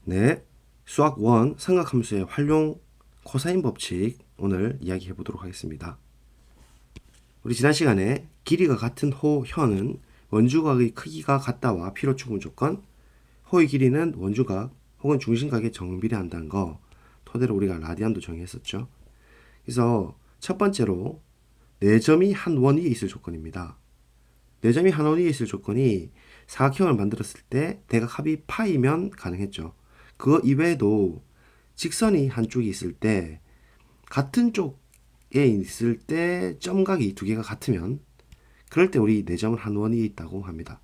네, 수학 1 삼각함수의 활용 코사인 법칙 오늘 이야기해 보도록 하겠습니다. 우리 지난 시간에 길이가 같은 호, 현은 원주각의 크기가 같다와 필요충분 조건, 호의 길이는 원주각 혹은 중심각에 정비례한다는 거 토대로 우리가 라디안도 정의했었죠. 그래서 첫 번째로 4점이 한 원 위에 있을 조건입니다. 4점이 한 원 위에 있을 조건이 사각형을 만들었을 때 대각 합이 파이면 가능했죠. 그거 이외에도 직선이 한쪽이 있을 때 같은 쪽에 있을 때 점각이 두 개가 같으면 그럴 때 우리 4점은 한 원이 있다고 합니다.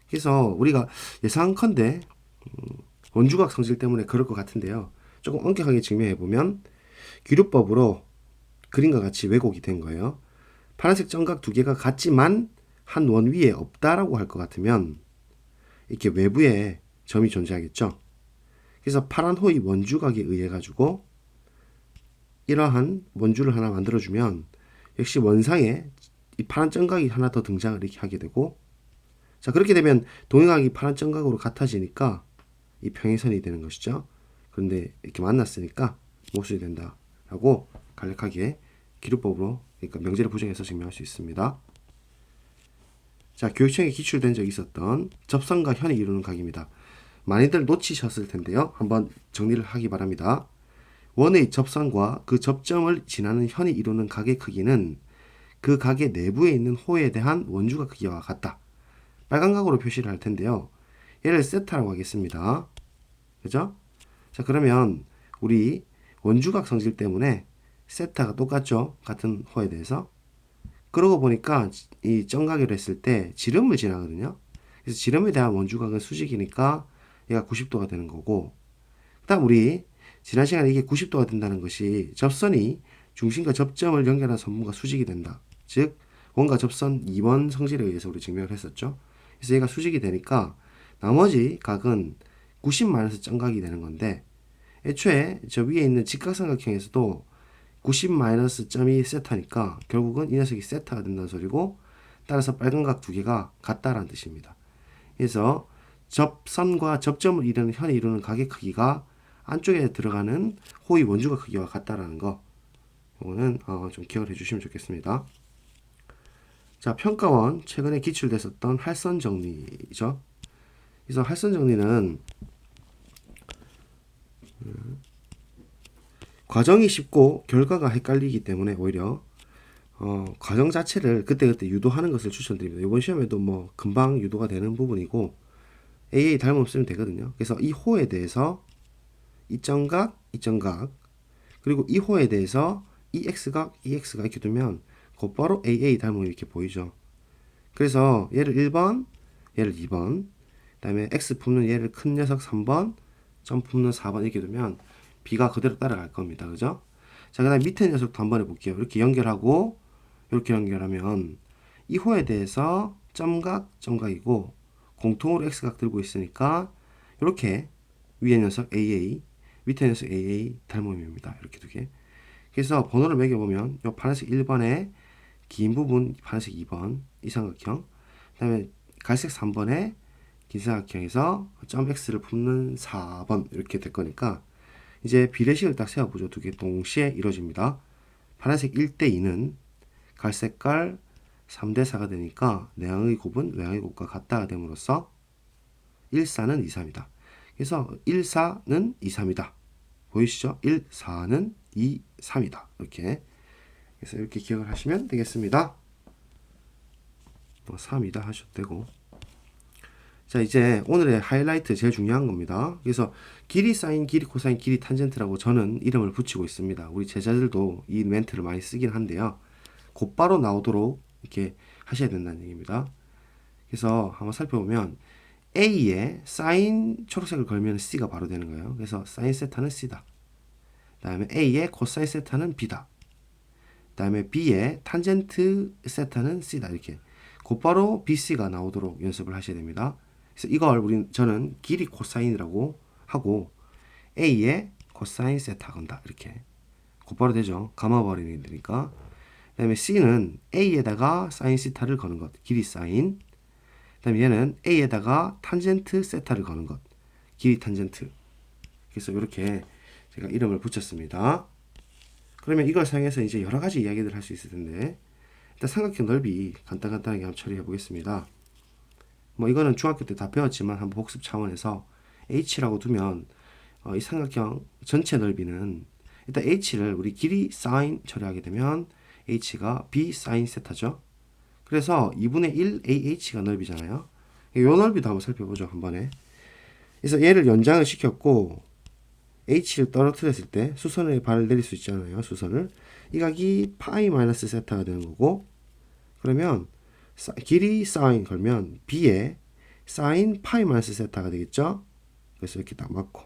그래서 우리가 예상컨대 원주각 성질 때문에 그럴 것 같은데요. 조금 엄격하게 증명해 보면 기류법으로 그림과 같이 왜곡이 된 거예요. 파란색 점각 두 개가 같지만 한 원 위에 없다라고 할 것 같으면 이렇게 외부에 점이 존재하겠죠. 그래서 파란 호의 원주각에 의해 가지고 이러한 원주를 하나 만들어주면 역시 원상에 이 파란 점각이 하나 더 등장을 이렇게 하게 되고, 자 그렇게 되면 동행각이 파란 점각으로 같아지니까 이 평행선이 되는 것이죠. 그런데 이렇게 만났으니까 모순이 된다라고 간략하게 기류법으로, 그러니까 명제를 부정해서 증명할 수 있습니다. 자, 교육청에 기출된 적이 있었던 접선과 현이 이루는 각입니다. 많이들 놓치셨을 텐데요. 한번 정리를 하기 바랍니다. 원의 접선과 그 접점을 지나는 현이 이루는 각의 크기는 그 각의 내부에 있는 호에 대한 원주각 크기와 같다. 빨간 각으로 표시를 할 텐데요. 얘를 세타라고 하겠습니다. 그죠? 자, 그러면 우리 원주각 성질 때문에 세타가 똑같죠? 같은 호에 대해서. 그러고 보니까 이 점각을 했을 때 지름을 지나거든요. 그래서 지름에 대한 원주각은 수직이니까 얘가 90도가 되는 거고, 그다음 우리 지난 시간에 이게 90도가 된다는 것이 접선이 중심과 접점을 연결한 선분과 수직이 된다. 즉 원과 접선 2번 성질에 의해서 우리 증명을 했었죠. 그래서 얘가 수직이 되니까 나머지 각은 90 점각이 되는 건데, 애초에 저 위에 있는 직각삼각형에서도 90 점이 세타니까 결국은 이 녀석이 세타가 된다는 소리고, 따라서 빨간 각 두 개가 같다라는 뜻입니다. 그래서 접선과 접점을 이루는 현이 이루는 각의 크기가 안쪽에 들어가는 호의 원주각 크기와 같다라는 거, 이거는 좀 기억을 해주시면 좋겠습니다. 자, 평가원 최근에 기출됐었던 할선 정리죠. 그래서 할선 정리는 과정이 쉽고 결과가 헷갈리기 때문에 오히려 과정 자체를 그때그때 유도하는 것을 추천드립니다. 이번 시험에도 뭐 금방 유도가 되는 부분이고 AA 닮음 쓰면 되거든요. 그래서 이 호에 대해서 이 점각, 이 점각, 그리고 이 호에 대해서 이 x각, 이 x각 이렇게 두면 곧바로 AA 닮음이 이렇게 보이죠. 그래서 얘를 1번, 얘를 2번, 그 다음에 x 품는 얘를 큰 녀석 3번, 점 품는 4번 이렇게 두면 b가 그대로 따라갈 겁니다. 그죠? 자, 그 다음에 밑에 녀석도 한번 해볼게요. 이렇게 연결하고 이렇게 연결하면 이 호에 대해서 점각, 점각이고 공통으로 x각 들고 있으니까 이렇게 위에 녀석 AA, 밑에 녀석 AA 닮음입니다. 이렇게 두 개. 그래서 번호를 매겨보면 이 파란색 1번에 긴 부분 파란색 2번 이 삼각형, 그 다음에 갈색 3번에 긴 삼각형에서 점 x를 품는 4번 이렇게 될 거니까 이제 비례식을 딱 세워보죠. 두 개 동시에 이루어집니다. 파란색 1대 2는 갈색깔 3대 4가 되니까 내항의 곱은 외항의 곱과 같다가 됨으로써 1, 4는 2, 3이다. 그래서 1, 4는 2, 3이다. 보이시죠? 1, 4는 2, 3이다. 이렇게. 그래서 이렇게 기억을 하시면 되겠습니다. 3이다 하셔도 되고. 자, 이제 오늘의 하이라이트 제일 중요한 겁니다. 그래서 길이 사인, 길이 코사인, 길이 탄젠트라고 저는 이름을 붙이고 있습니다. 우리 제자들도 이 멘트를 많이 쓰긴 한데요. 곧바로 나오도록 이렇게 하셔야 된다는 얘기입니다. 그래서 한번 살펴보면 A에 사인 초록색을 걸면 C가 바로 되는 거예요. 그래서 사인 세타는 C다. 그 다음에 A의 코사인 세타는 B다. 그 다음에 B의 탄젠트 세타는 C다. 이렇게 곧바로 BC가 나오도록 연습을 하셔야 됩니다. 그래서 이걸 저는 길이 코사인이라고 하고 A의 코사인 세타 건다. 이렇게 곧바로 되죠. 감아버리는 되니까. 그 다음에 C는 A에다가 사인 시타를 거는 것, 길이 사인. 그 다음에 얘는 A에다가 탄젠트 세타를 거는 것, 길이 탄젠트. 그래서 이렇게 제가 이름을 붙였습니다. 그러면 이걸 사용해서 이제 여러 가지 이야기를 할 수 있을 텐데, 일단 삼각형 넓이 간단하게 한번 처리해 보겠습니다. 뭐 이거는 중학교 때 다 배웠지만 한번 복습 차원에서 h라고 두면 이 삼각형 전체 넓이는 일단 h를 우리 길이 사인 처리하게 되면 h가 b 사인 세타죠. 그래서 2분의 1 ah가 넓이잖아요. 이 넓이도 한번 살펴보죠, 한 번에. 그래서 얘를 연장을 시켰고 h를 떨어뜨렸을 때 수선에 발을 내릴 수 있잖아요, 수선을. 이 각이 파이 마이너스 세타가 되는 거고, 그러면 길이 사인 걸면 b에 사인 파이 마이너스 세타가 되겠죠. 그래서 이렇게 딱 맞고,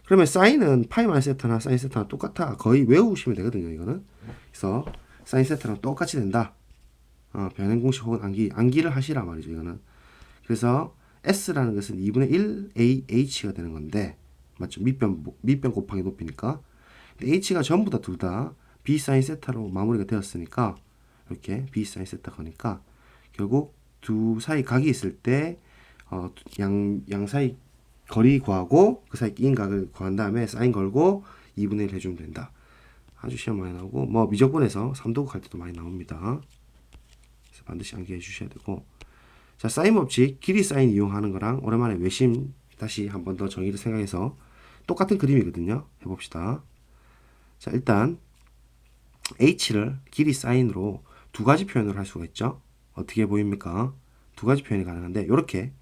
그러면 사인은 파이 마이너스 세타나 사인 세타나 똑같아. 거의 외우시면 되거든요, 이거는. 그래서 사인 세타랑 똑같이 된다. 변형 공식 혹은 암기를 하시라 말이죠, 이거는. 그래서 s라는 것은 2분의 1 ah가 되는 건데, 맞죠? 밑변 곱하기 높이니까. 근데 h가 전부 다 둘 다 b 사인 세타로 마무리가 되었으니까, 이렇게 b 사인 세타 거니까 결국 두 사이 각이 있을 때 양 사이 거리 구하고 그 사이 끼인 각을 구한 다음에 사인 걸고 2분의 1 해주면 된다. 아주 시험 많이 나오고, 뭐 미적분에서 3도국 할 때도 많이 나옵니다. 그래서 반드시 암기해 주셔야 되고, 자, 사인 법칙 길이 사인 이용하는 거랑 오랜만에 외심 다시 한 번 더 정의를 생각해서 똑같은 그림이거든요. 해봅시다. 자, 일단 h를 길이 사인으로 두 가지 표현을 할 수가 있죠. 어떻게 보입니까? 두 가지 표현이 가능한데, 이렇게,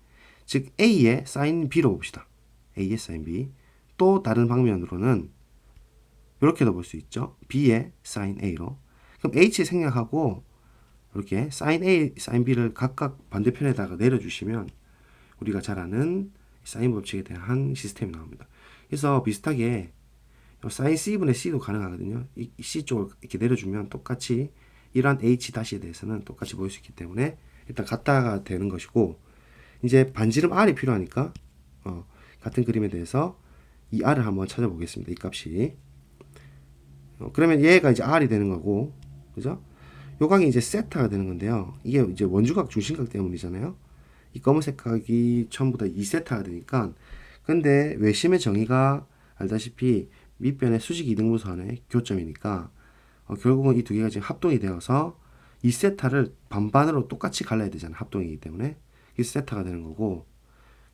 즉 a의 사인 b로 봅시다. a의 사인 b. 또 다른 방면으로는 이렇게도 볼 수 있죠. b의 사인 a로. 그럼 h 생략하고 이렇게 사인 a, 사인 b를 각각 반대편에다가 내려주시면 우리가 잘 아는 사인 법칙에 대한 시스템이 나옵니다. 그래서 비슷하게 사인 c분의 c도 가능하거든요. 이 c 쪽을 이렇게 내려주면 똑같이 이러한 h 다시에 대해서는 똑같이 보일 수 있기 때문에 일단 같다가 되는 것이고, 이제 반지름 r이 필요하니까 같은 그림에 대해서 이 r을 한번 찾아보겠습니다. 이 값이. 그러면 얘가 이제 r이 되는 거고, 그죠? 요 각이 이제 세타가 되는 건데요. 이게 이제 원주각 중심각 때문이잖아요. 이 검은색 각이 전부 다 2세타가 되니까. 근데 외심의 정의가 알다시피 밑변의 수직 이등분선의 교점이니까 결국은 이 두 개가 지금 합동이 되어서 2세타를 반반으로 똑같이 갈라야 되잖아요. 합동이기 때문에. 이 세타가 되는 거고,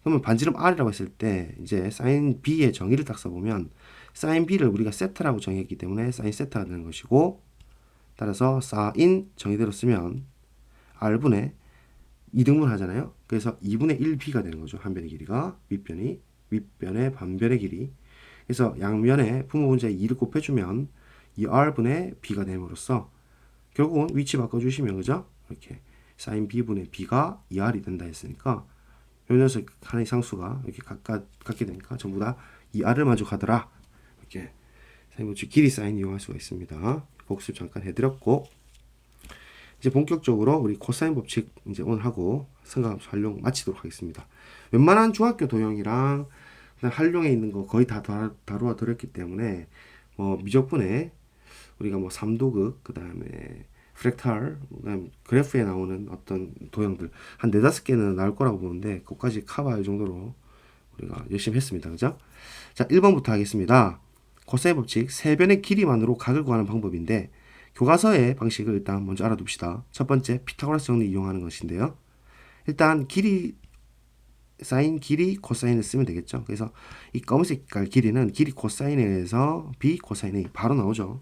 그러면 반지름 r이라고 했을 때 이제 사인 b의 정의를 딱 써보면 사인 b를 우리가 세타라고 정의했기 때문에 사인 세타가 되는 것이고, 따라서 사인 정의대로 쓰면 r분의 2등분 하잖아요. 그래서 2분의 1b가 되는 거죠. 한 변의 길이가, 윗변의 반변의 길이. 그래서 양면에 분모분자에 2를 곱해주면 이 r분의 b가 됨으로써 결국은 위치 바꿔주시면, 그죠? 이렇게 사인 b분의 b가 2r이 된다 했으니까 요 녀석 하나의 상수가 이렇게 갖게 되니까 전부 다 2r을 만족하더라. 이렇게 사인 법칙 길이 사인 이용할 수가 있습니다. 복습 잠깐 해드렸고, 이제 본격적으로 우리 코사인 법칙 이제 오늘 하고 삼각함수 활용 마치도록 하겠습니다. 웬만한 중학교 도형이랑 활용에 있는 거 거의 다 다루어 드렸기 때문에 뭐 미적분에 우리가 뭐 3도극, 그 다음에 프랙탈, 그다음 그래프에 나오는 어떤 도형들 한 4-5개는 나올 거라고 보는데 그것까지 커버할 정도로 우리가 열심히 했습니다. 그죠? 자, 1번부터 하겠습니다. 코사인 법칙 세변의 길이만으로 각을 구하는 방법인데, 교과서의 방식을 일단 먼저 알아둡시다. 첫 번째, 피타고라스 정리 이용하는 것인데요. 일단 길이 사인 길이 코사인을 쓰면 되겠죠. 그래서 이 검은색 깔 길이는 길이 코사인에 의해서 b 코사인 a 바로 나오죠.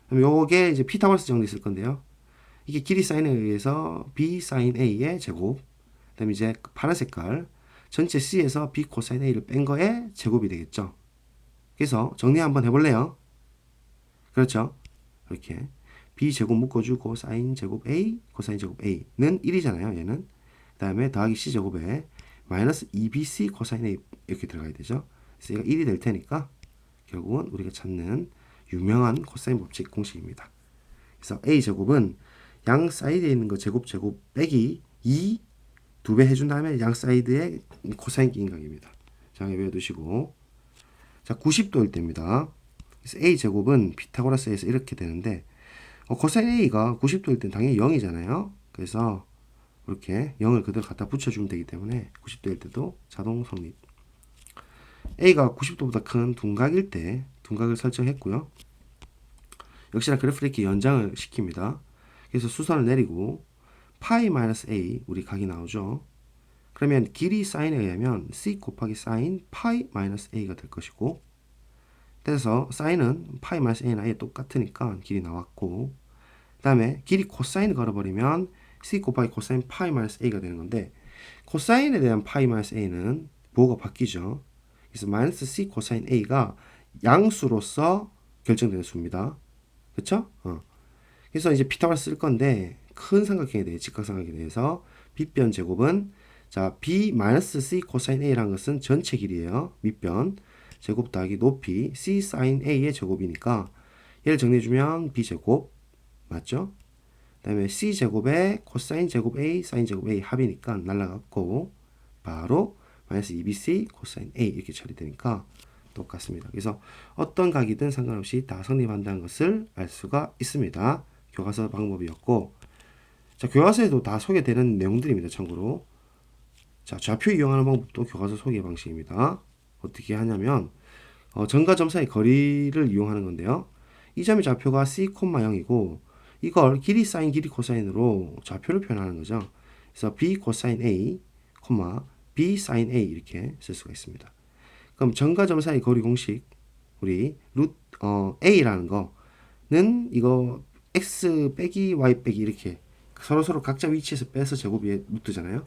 그럼 요게 이제 피타고라스 정리 있을 건데요. 이게 길이 사인에 의해서 b 사인 a의 제곱, 그다음에 이제 파란 색깔 전체 c에서 b 코사인 a를 뺀 거의 제곱이 되겠죠. 그래서 정리 한번 해볼래요. 그렇죠. 이렇게 b 제곱 묶어주고 사인 제곱 a 코사인 제곱 a는 1이잖아요. 얘는. 그 다음에 더하기 c 제곱에 마이너스 2bc 코사인 a 이렇게 들어가야 되죠. 그래서 얘가 1이 될 테니까 결국은 우리가 찾는 유명한 코사인 법칙 공식입니다. 그래서 a 제곱은 양 사이드에 있는 거 제곱 빼기 2 두 배 해준 다음에 양 사이드에 코사인 기인각입니다. 자, 외워두시고, 자, 90도일 때입니다. 그래서 a 제곱은 피타고라스에서 이렇게 되는데 코사인 a가 90도일 땐 당연히 0이잖아요. 그래서 이렇게 0을 그대로 갖다 붙여주면 되기 때문에 90도일 때도 자동 성립. A가 90도보다 큰 둔각일 때 둔각을 설정했고요. 역시나 그래프를 이렇게 연장을 시킵니다. 그래서 수선을 내리고 파이 마이너스 A 우리 각이 나오죠. 그러면 길이 사인에 의하면 C 곱하기 사인 파이 마이너스 A가 될 것이고, 그래서 사인은 파이 마이너스 A나 A 똑같으니까 길이 나왔고, 그 다음에 길이 코사인을 걸어버리면 C 곱하기 코사인 파이 마이너스 A가 되는 건데, 코사인에 대한 파이 마이너스 A는 부호가 바뀌죠. 그래서 마이너스 C 코사인 A가 양수로서 결정되는 수입니다. 그쵸? 그래서 이제 피타고라스 쓸 건데, 큰 삼각형에 대해 직각삼각형에 대해서 빗변 제곱은 자 b 마이너스 c 코사인 a라는 것은 전체 길이에요. 밑변 제곱 더하기 높이 c 사인 a의 제곱이니까 얘를 정리해주면 b 제곱 맞죠? 그 다음에 c 제곱에 코사인 제곱 a 사인 제곱 a 합이니까 날라갔고 바로 마이너스 2bc 코사인 a 이렇게 처리되니까 똑같습니다. 그래서 어떤 각이든 상관없이 다 성립한다는 것을 알 수가 있습니다. 교과서 방법이었고, 자 교과서에도 다 소개되는 내용들입니다. 참고로 자 좌표 이용하는 방법도 교과서 소개 방식입니다. 어떻게 하냐면 점과 점 사이 거리를 이용하는 건데요. 이 점의 좌표가 c, 0이고 이걸 길이 사인 길이 코사인으로 좌표를 표현하는 거죠. 그래서 b 코사인 a, b 사인 a 이렇게 쓸 수가 있습니다. 그럼 점과 점 사이 거리 공식 우리 a라는 거는 이거 x 빼기 y 빼기 이렇게 서로 각자 위치에서 빼서 제곱이 루트잖아요.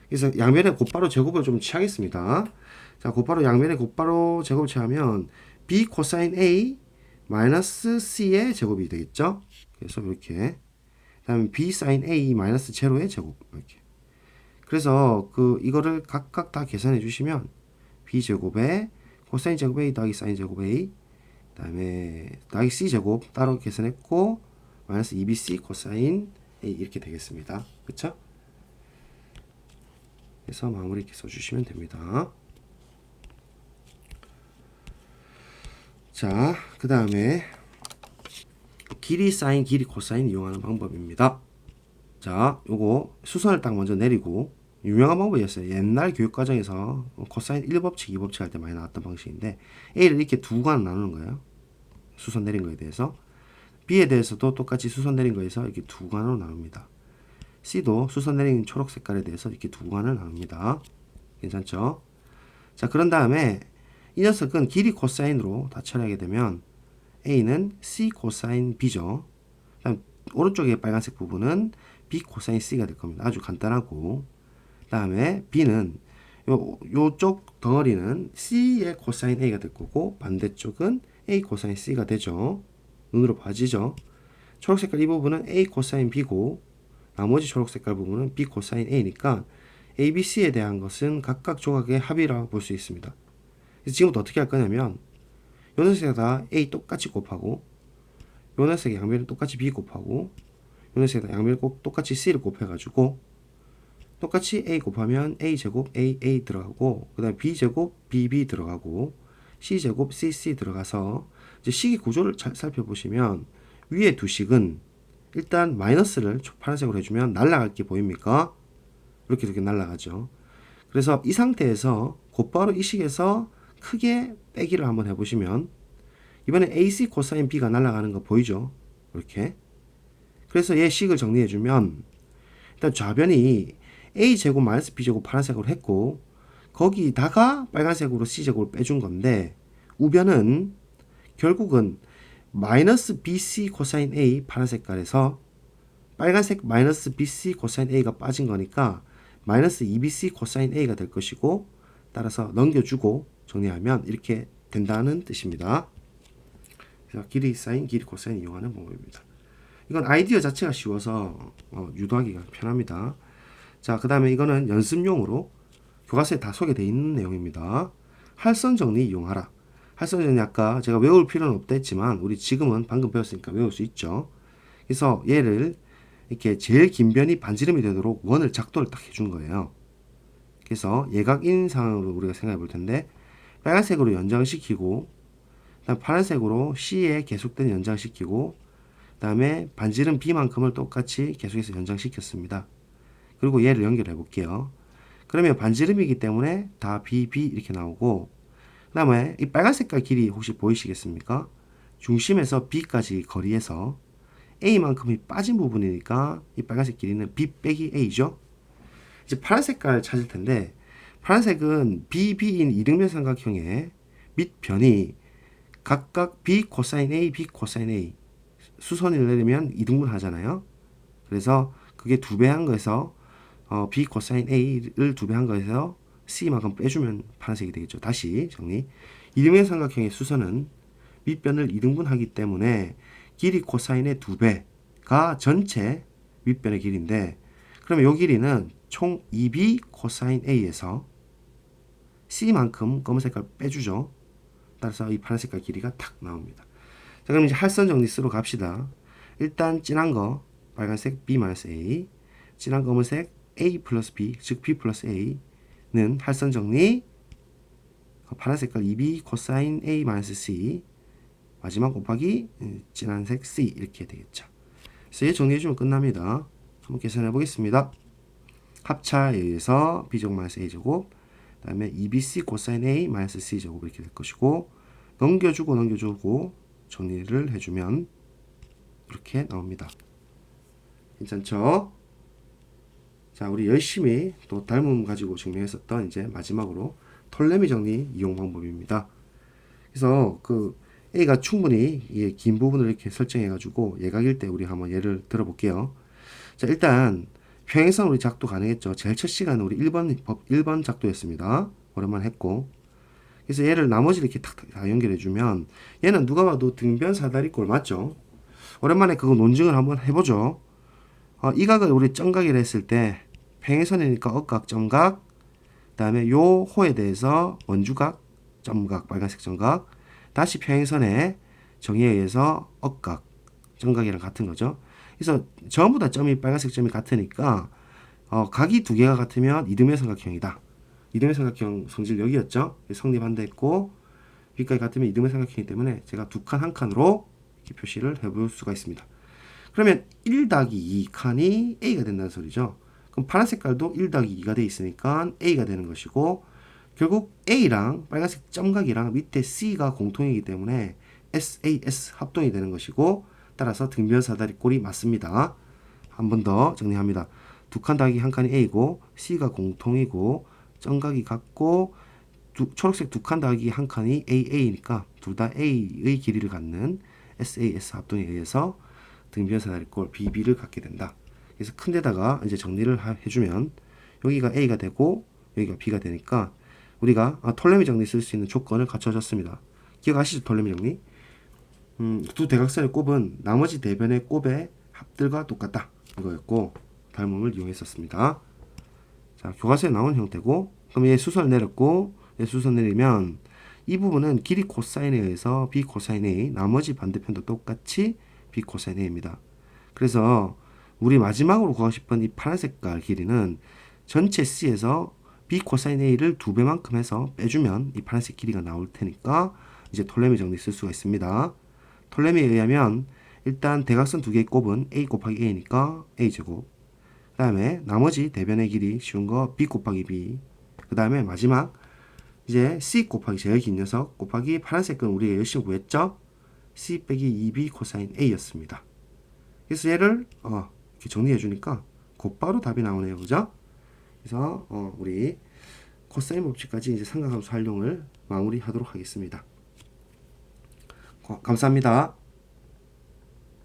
그래서 양면의 곧바로 제곱을 좀 취하겠습니다. 자, 곧바로 양면의 곧바로 제곱을 취하면 b 코사인 a 마이너스 c의 제곱이 되겠죠. 그래서 이렇게 다음에 b 사인 a 마이너스 제로의 제곱 이렇게. 그래서 이거를 각각 다 계산해 주시면 b 제곱에 코사인 제곱 a 더하기 사인 제곱 a 그다음에 더하기 c 제곱 따로 계산했고 마이너스 2bc 코사인 a 이렇게 되겠습니다. 그렇죠? 그래서 마무리 이렇게 써주시면 됩니다. 자, 그 다음에 길이 사인 길이 코사인 이용하는 방법입니다. 자, 요거 수선을 딱 먼저 내리고 유명한 방법이었어요. 옛날 교육과정에서 코사인 1법칙, 2법칙 할 때 많이 나왔던 방식인데 A를 이렇게 두 관 나누는 거예요. 수선 내린 거에 대해서. B에 대해서도 똑같이 수선 내린 거에서 이렇게 두 관으로 나눕니다. C도 수선 내린 초록 색깔에 대해서 이렇게 두 관을 나눕니다. 괜찮죠? 자, 그런 다음에 이 녀석은 길이 코사인으로 다 처리하게 되면 A는 C 코사인 B죠. 그다음 오른쪽에 빨간색 부분은 B 코사인 C가 될 겁니다. 아주 간단하고, 그 다음에 B는 요쪽 덩어리는 C의 코사인 A가 될 거고 반대쪽은 A 코사인 C가 되죠. 눈으로 봐지죠. 초록색깔 이 부분은 A 코사인 B고 나머지 초록색깔 부분은 B 코사인 A니까 A, B, C에 대한 것은 각각 조각의 합이라고 볼 수 있습니다. 그래서 지금부터 어떻게 할 거냐면 요 녀석에다 A 똑같이 곱하고 요 녀석에 양면을 똑같이 B 곱하고 요 녀석에다 양면을 똑같이 C를 곱해가지고 똑같이 A 곱하면 A 제곱 A A 들어가고 그 다음에 B 제곱 B B 들어가고 C 제곱 C C 들어가서 이제 식의 구조를 잘 살펴보시면 위에 두 식은 일단 마이너스를 파란색으로 해주면 날아갈 게 보입니까? 이렇게 날아가죠. 그래서 이 상태에서 곧바로 이 식에서 크게 빼기를 한번 해보시면 이번에 AC 코사인 B가 날아가는 거 보이죠? 이렇게. 그래서 얘 식을 정리해주면 일단 좌변이 A제곱 마이너스 B제곱 파란색으로 했고 거기다가 빨간색으로 C제곱을 빼준 건데 우변은 결국은 마이너스 BC 코사인 A 파란 색깔에서 빨간색 마이너스 BC 코사인 A가 빠진 거니까 마이너스 2BC 코사인 A가 될 것이고 따라서 넘겨주고 정리하면 이렇게 된다는 뜻입니다. 그래서 길이 사인 길이 코사인 이용하는 방법입니다. 이건 아이디어 자체가 쉬워서 유도하기가 편합니다. 자, 그 다음에 이거는 연습용으로 교과서에 다 소개되어 있는 내용입니다. 할선 정리 이용하라. 할선 정리 아까 제가 외울 필요는 없다 했지만 우리 지금은 방금 배웠으니까 외울 수 있죠. 그래서 얘를 이렇게 제일 긴 변이 반지름이 되도록 원을 작도를 딱 해준 거예요. 그래서 예각인 상황으로 우리가 생각해 볼 텐데 빨간색으로 연장시키고 그다음 파란색으로 C에 계속된 연장시키고 그 다음에 반지름 B만큼을 똑같이 계속해서 연장시켰습니다. 그리고 얘를 연결해 볼게요. 그러면 반지름이기 때문에 다 B, B 이렇게 나오고 다음에 이 빨간 색깔 길이 혹시 보이시겠습니까? 중심에서 B까지 거리에서 A만큼이 빠진 부분이니까 이 빨간색 길이는 B 빼기 A죠. 이제 파란 색깔 찾을 텐데, 파란색은 BB인 이등변 삼각형의 밑변이 각각 B 코사인 A, B 코사인 A 수선을 내리면 이등분 하잖아요. 그래서 그게 2배 한 거에서 B 코사인 A를 2배 한 거에서 C만큼 빼주면 파란색이 되겠죠. 다시 정리. 이등변 삼각형의 수선은 밑변을 이등분하기 때문에 길이 코사인의 2배가 전체 윗변의 길이인데, 그러면 이 길이는 총 2b 코사인 A에서 C만큼 검은 색깔 빼주죠. 따라서 이 파란 색깔 길이가 탁 나옵니다. 자, 그럼 이제 할선 정리 쓰러 갑시다. 일단 진한 거 빨간색 B-A, 진한 검은색 A 플러스 B, 즉 B 플러스 A는 할선 정리 파란 색깔 2B 코사인 A 마이너스 C, 마지막 곱하기 진한색 C 이렇게 되겠죠. 그래서 얘 정리해주면 끝납니다. 한번 계산해 보겠습니다. 합차에 의해서 B제곱 마이너스 A제곱, 그 다음에 2BC 코사인 A 마이너스 C제곱 이렇게 될 것이고, 넘겨주고 정리를 해주면 이렇게 나옵니다. 괜찮죠? 자, 우리 열심히 또 닮음 가지고 증명했었던 이제 마지막으로 톨레미 정리 이용 방법입니다. 그래서 그 A가 충분히 긴 부분을 이렇게 설정해 가지고 예각일 때 우리 한번 예를 들어볼게요. 자, 일단 평행선 우리 작도 가능했죠. 제일 첫 시간은 우리 1번 작도였습니다. 오랜만에 했고, 그래서 얘를 나머지를 이렇게 탁탁 다 연결해 주면 얘는 누가 봐도 등변 사다리꼴 맞죠? 오랜만에 그거 논증을 한번 해보죠. 이 각을 우리 점각이라 했을 때 평행선이니까 억각, 점각, 그 다음에 요 호에 대해서 원주각, 점각, 빨간색 점각, 다시 평행선의 정의에 의해서 억각, 점각이랑 같은 거죠. 그래서 전부 다 점이 빨간색 점이 같으니까 각이 2개가 같으면 이등변 삼각형이다. 이등변 삼각형 성질 여기였죠. 성립한다 했고, B까지 같으면 이등변 삼각형이기 때문에 제가 2칸 1칸으로 이렇게 표시를 해볼 수가 있습니다. 그러면 1 더하기 2 칸이 A가 된다는 소리죠. 그럼 파란 색깔도 1 더하기 2가 돼 있으니까 A가 되는 것이고, 결국 A랑 빨간색 점각이랑 밑에 C가 공통이기 때문에 SAS 합동이 되는 것이고, 따라서 등변 사다리 꼴이 맞습니다. 한 번 더 정리합니다. 2칸 더하기 1칸이 A고, C가 공통이고, 점각이 같고, 초록색 2칸 더하기 1칸이 AA니까 둘 다 A의 길이를 갖는 SAS 합동에 의해서 등변 사다리꼴 BB를 갖게 된다. 그래서 큰 데다가 이제 정리를 해주면 여기가 A가 되고 여기가 B가 되니까 우리가 톨레미 정리 쓸 수 있는 조건을 갖춰줬습니다. 기억하시죠? 톨레미 정리. 두 대각선의 곱은 나머지 대변의 곱의 합들과 똑같다. 이거였고, 닮음을 이용했었습니다. 자, 교과서에 나온 형태고, 그럼 얘 수선을 내렸고, 얘 수선 내리면 이 부분은 길이 코사인에 의해서 B 코사인 A, 나머지 반대편도 똑같이 B 코사인 A입니다. 그래서 우리 마지막으로 구하고 싶은 이 파란 색깔 길이는 전체 C에서 B 코사인 A를 2배만큼 해서 빼주면 이 파란색 길이가 나올 테니까 이제 톨레미 정리 쓸 수가 있습니다. 톨레미에 의하면 일단 대각선 2개의 곱은 A 곱하기 A니까 A제곱, 그 다음에 나머지 대변의 길이 쉬운 거 B 곱하기 B, 그 다음에 마지막 이제 C 곱하기 제일 긴 녀석 곱하기 파란색은 우리가 열심히 구했죠? C 빼기 2B 코사인 A였습니다. 그래서 얘를 이렇게 정리해 주니까 곧바로 답이 나오네요. 그죠? 그래서 우리 코사인 법칙까지 이제 삼각함수 활용을 마무리하도록 하겠습니다. 감사합니다.